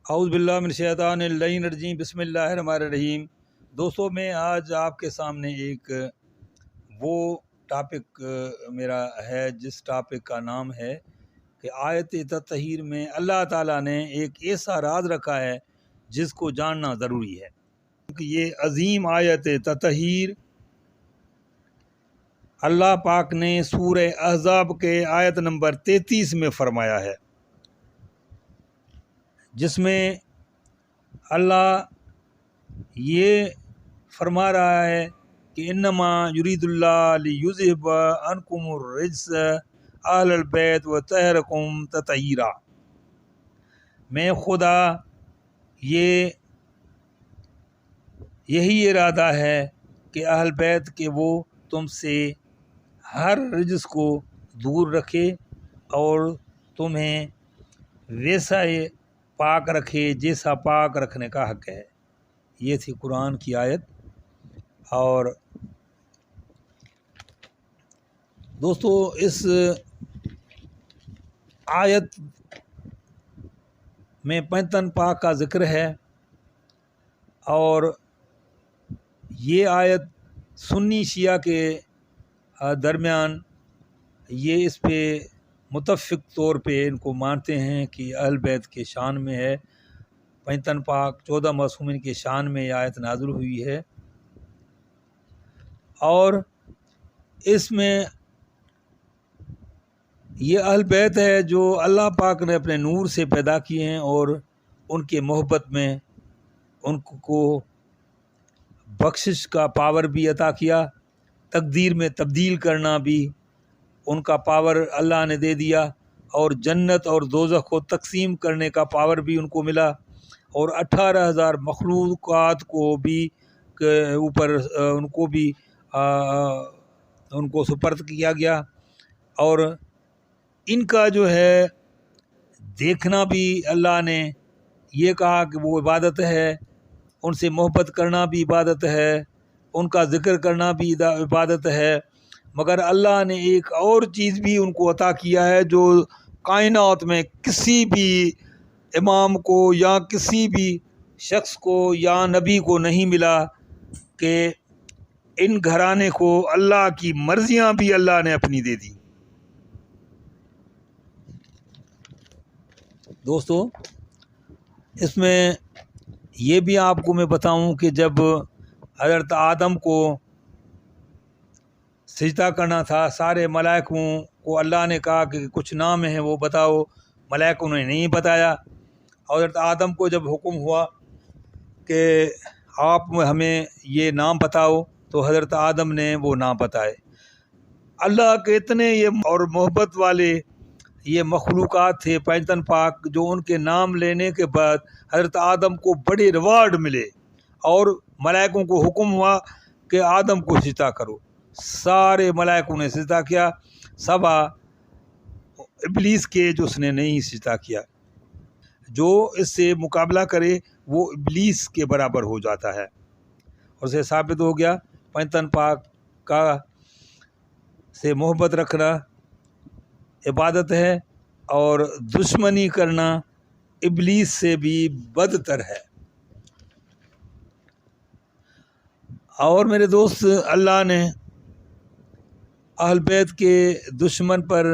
اعوذ باللہ من الشیطان الرجیم بسم اللہ الرحمن الرحیم۔ دوستو، میں آج آپ کے سامنے ایک وہ ٹاپک میرا ہے جس ٹاپک کا نام ہے کہ آیت تطہیر میں اللہ تعالیٰ نے ایک ایسا راز رکھا ہے جس کو جاننا ضروری ہے، کیونکہ یہ عظیم آیت تطہیر اللہ پاک نے سورہ احزاب کے آیت نمبر 33 میں فرمایا ہے، جس میں اللہ یہ فرما رہا ہے کہ انما یرید اللہ لیذہب عنکم الرجس اہل البیت وطہرکم تطہیرا۔ میں خدا یہی ارادہ ہے کہ اہل بیت کے وہ تم سے ہر رجس کو دور رکھے اور تمہیں ویسا پاک رکھے جیسا پاک رکھنے کا حق ہے۔ یہ تھی قرآن کی آیت۔ اور دوستو، اس آیت میں پینتن پاک کا ذکر ہے، اور یہ آیت سنی شیعہ کے درمیان یہ اس پہ متفق طور پہ ان کو مانتے ہیں کہ اہل بیت کے شان میں ہے، پینتن پاک 14 معصومین کے شان میں یہ آیت نازل ہوئی ہے، اور اس میں یہ اہل بیت ہے جو اللہ پاک نے اپنے نور سے پیدا کیے ہیں، اور ان کے محبت میں ان کو بخشش کا پاور بھی عطا کیا، تقدیر میں تبدیل کرنا بھی ان کا پاور اللہ نے دے دیا، اور جنت اور دوزخ کو تقسیم کرنے کا پاور بھی ان کو ملا، اور 18,000 مخلوقات کو بھی اوپر ان کو سپرد کیا گیا، اور ان کا جو ہے دیکھنا بھی اللہ نے یہ کہا کہ وہ عبادت ہے، ان سے محبت کرنا بھی عبادت ہے، ان کا ذکر کرنا بھی عبادت ہے۔ مگر اللہ نے ایک اور چیز بھی ان کو عطا کیا ہے جو کائنات میں کسی بھی امام کو یا کسی بھی شخص کو یا نبی کو نہیں ملا، کہ ان گھرانے کو اللہ کی مرضیاں بھی اللہ نے اپنی دے دی۔ دوستو، اس میں یہ بھی آپ کو میں بتاؤں کہ جب حضرت آدم کو سجدہ کرنا تھا، سارے ملائکوں کو اللہ نے کہا کہ کچھ نام ہیں وہ بتاؤ، ملائکوں نے نہیں بتایا۔ حضرت آدم کو جب حکم ہوا کہ آپ ہمیں یہ نام بتاؤ، تو حضرت آدم نے وہ نام بتائے۔ اللہ کے اتنے یہ اور محبت والے یہ مخلوقات تھے پینتن پاک، جو ان کے نام لینے کے بعد حضرت آدم کو بڑے ریوارڈ ملے، اور ملائکوں کو حکم ہوا کہ آدم کو سجدہ کرو۔ سارے ملائکوں نے سجدہ کیا، سوا ابلیس کے جو اس نے نہیں سجدہ کیا۔ جو اس سے مقابلہ کرے وہ ابلیس کے برابر ہو جاتا ہے، اور اسے ثابت ہو گیا پینتن پاک کا سے محبت رکھنا عبادت ہے، اور دشمنی کرنا ابلیس سے بھی بدتر ہے۔ اور میرے دوست، اللہ نے اہل بیت کے دشمن پر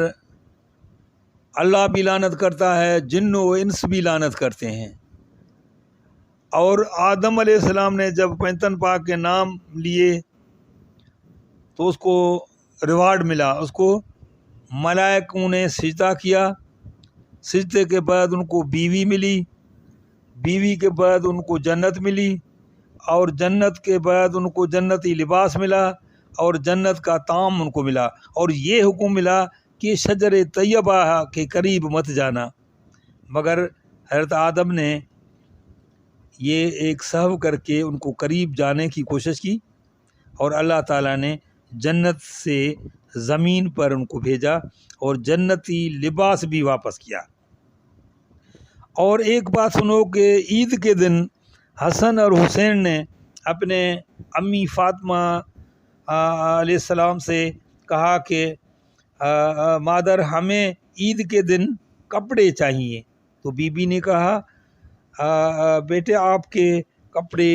اللہ بھی لعنت کرتا ہے، جن و انس بھی لعنت کرتے ہیں، اور آدم علیہ السلام نے جب پینتن پاک کے نام لیے تو اس کو ریوارڈ ملا، اس کو ملائکوں نے سجدہ کیا، سجدے کے بعد ان کو بیوی ملی، بیوی کے بعد ان کو جنت ملی، اور جنت کے بعد ان کو جنتی لباس ملا، اور جنت کا طعام ان کو ملا، اور یہ حکم ملا کہ شجر طیبہ کے قریب مت جانا۔ مگر حضرت آدم نے یہ ایک سہو کر کے ان کو قریب جانے کی کوشش کی، اور اللہ تعالیٰ نے جنت سے زمین پر ان کو بھیجا، اور جنتی لباس بھی واپس کیا۔ اور ایک بات سنو کہ عید کے دن حسن اور حسین نے اپنے امی فاطمہ علیہ السلام سے کہا کہ مادر ہمیں عید کے دن کپڑے چاہیے، تو بی بی نے کہا بیٹے آپ کے کپڑے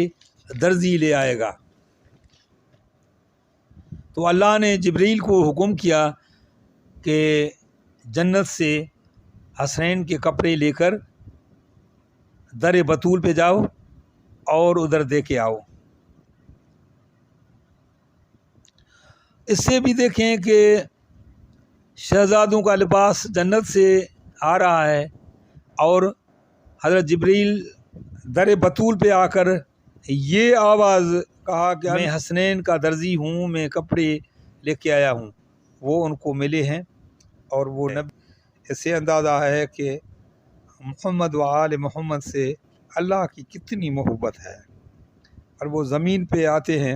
درزی لے آئے گا۔ تو اللہ نے جبریل کو حکم کیا کہ جنت سے حسنین کے کپڑے لے کر در بطول پہ جاؤ اور ادھر دے کے آؤ۔ اس سے بھی دیکھیں کہ شہزادوں کا لباس جنت سے آ رہا ہے، اور حضرت جبریل در بطول پہ آ کر یہ آواز کہا کہ میں حسنین کا درزی ہوں، میں کپڑے لے کے آیا ہوں، وہ ان کو ملے ہیں۔ اور وہ نبی، اس سے اندازہ ہے کہ محمد و آل محمد سے اللہ کی کتنی محبت ہے، اور وہ زمین پہ آتے ہیں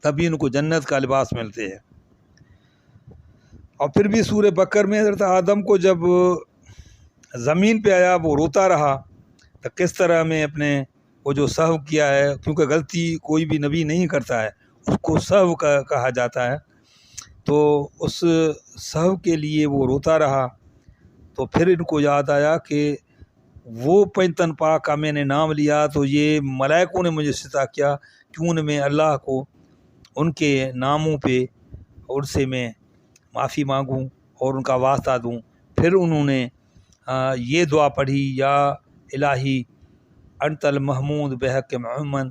تبھی ان کو جنت کا لباس ملتے ہیں۔ اور پھر بھی سورہ بقر میں حضرت آدم کو جب زمین پہ آیا وہ روتا رہا، تو کس طرح میں اپنے وہ جو سہو کیا ہے، کیونکہ غلطی کوئی بھی نبی نہیں کرتا ہے، اس کو سہو کہا جاتا ہے، تو اس سہو کے لیے وہ روتا رہا۔ تو پھر ان کو یاد آیا کہ وہ پنجتن پاک کا میں نے نام لیا تو یہ ملائکوں نے مجھے ستا کیا، کیوں نہ میں اللہ کو ان کے ناموں پہ ان سے میں معافی مانگوں اور ان کا واسطہ دوں۔ پھر انہوں نے یہ دعا پڑھی، یا الہی انت المحمود بحق محمد،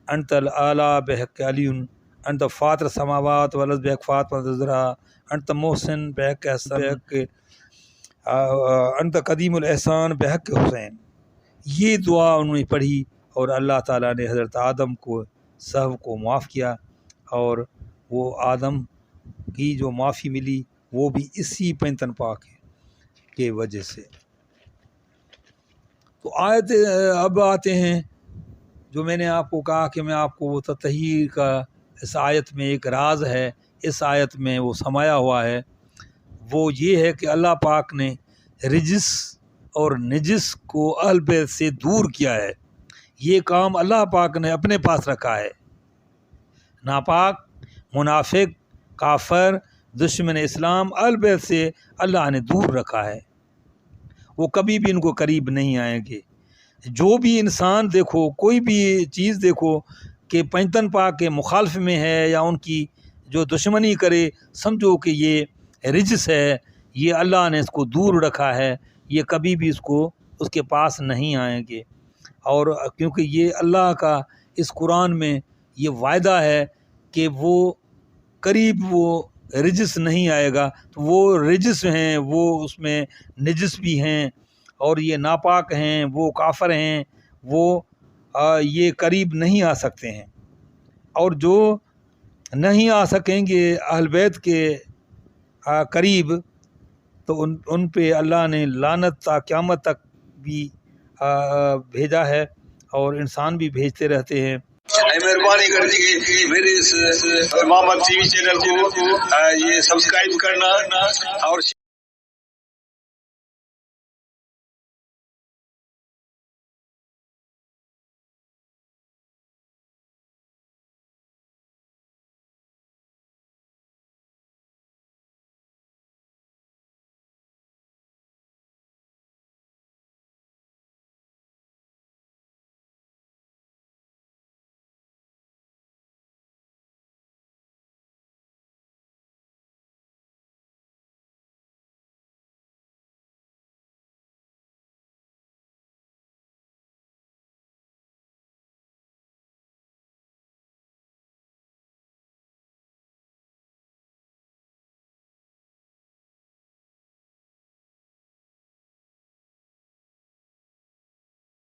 انت الاعلیٰ بحق علی، انت فاطر السماوات والارض بحق فاطمہ الزہرا، انت محسن بحق حسن، انت قدیم الاحسان بحق حسین۔ یہ دعا انہوں نے پڑھی اور اللہ تعالیٰ نے حضرت آدم کو سہو کو معاف کیا، اور وہ آدم کی جو معافی ملی وہ بھی اسی پنجتن پاک کے وجہ سے۔ تو آیت اب آتے ہیں جو میں نے آپ کو کہا کہ میں آپ کو وہ تطہیر کا اس آیت میں ایک راز ہے، اس آیت میں وہ سمایا ہوا ہے، وہ یہ ہے کہ اللہ پاک نے رجس اور نجس کو اہل بیت سے دور کیا ہے۔ یہ کام اللہ پاک نے اپنے پاس رکھا ہے۔ ناپاک، منافق، کافر، دشمن اسلام، اہل بیت سے اللہ نے دور رکھا ہے، وہ کبھی بھی ان کو قریب نہیں آئیں گے۔ جو بھی انسان دیکھو، کوئی بھی چیز دیکھو کہ پنجتن پاک کے مخالف میں ہے یا ان کی جو دشمنی کرے، سمجھو کہ یہ رجس ہے، یہ اللہ نے اس کو دور رکھا ہے، یہ کبھی بھی اس کے پاس نہیں آئیں گے۔ اور کیونکہ یہ اللہ کا اس قرآن میں یہ وعدہ ہے کہ وہ قریب وہ رجس نہیں آئے گا، تو وہ رجس ہیں، وہ اس میں نجس بھی ہیں، اور یہ ناپاک ہیں، وہ کافر ہیں، وہ یہ قریب نہیں آ سکتے ہیں۔ اور جو نہیں آ سکیں گے اہل بیت کے قریب، تو ان پہ اللہ نے لعنت تا قیامت تک بھی بھیجا ہے، اور انسان بھی بھیجتے رہتے ہیں۔ مہربانی کر کے میرے اس امامت ٹی وی چینل کو یہ سبسکرائب کرنا اور